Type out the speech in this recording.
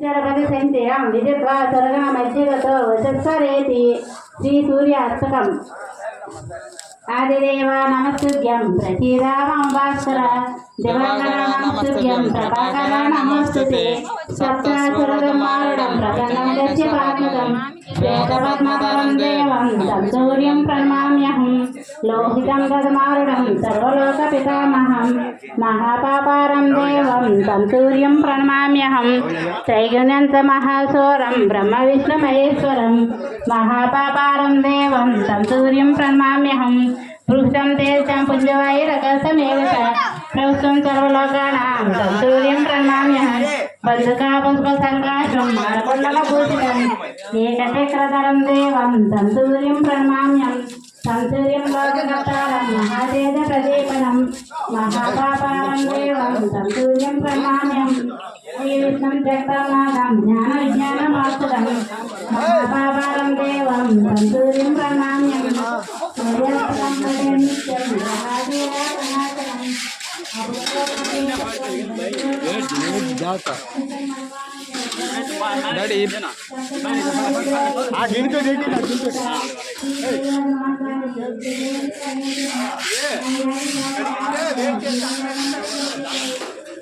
चरपति संचयं विदित्वा स्वर्गमध्यगतो वचस्वरेति श्रीसूर्यास्तकम् आदिदेवा नमस्तुभ्यं प्रसीदामं भास्कर दिवाकरा नमस्तुभ्यं प्रभाकरा नमोस्तुते सप्तासुरगमारुडं प्रसन्नं दस्यपात्मकं श्वेतपद्मधरं देवं तं सूर्यं प्रणमाम्यहं लोहितं गदमारुडं सर्वलोकपितामहं महापापारं देवं तं सूर्यं प्रणमाम्यहं त्रैगुण्यन्तमहासौरं ब्रह्मविष्णुमहेश्वरं महापापारं देवं तं सूर्यं प्रणमाम्यहं पृष्ठं तेजं पुञ्जवायुरकसमेव प्रवस्तं सर्वलोकानां तं सूर्यं प्रणमाम्यहं बद्धकापुष्पसङ्काशं मालकुण्डलभूषितम् एकचक्रधरं देवं तं सूर्यं प्रणमाम्यहं तं सूर्यं लोककर्तारं महातेजप्रदीपनं महापापारं देवं तं सूर्यं प्रणमाम्यहं श्रीविष्णुं जगन्नाथं ज्ञानविज्ञानमास्पदं महापापारं देवं तं सूर्यं प्रणमाम्यहं डैडी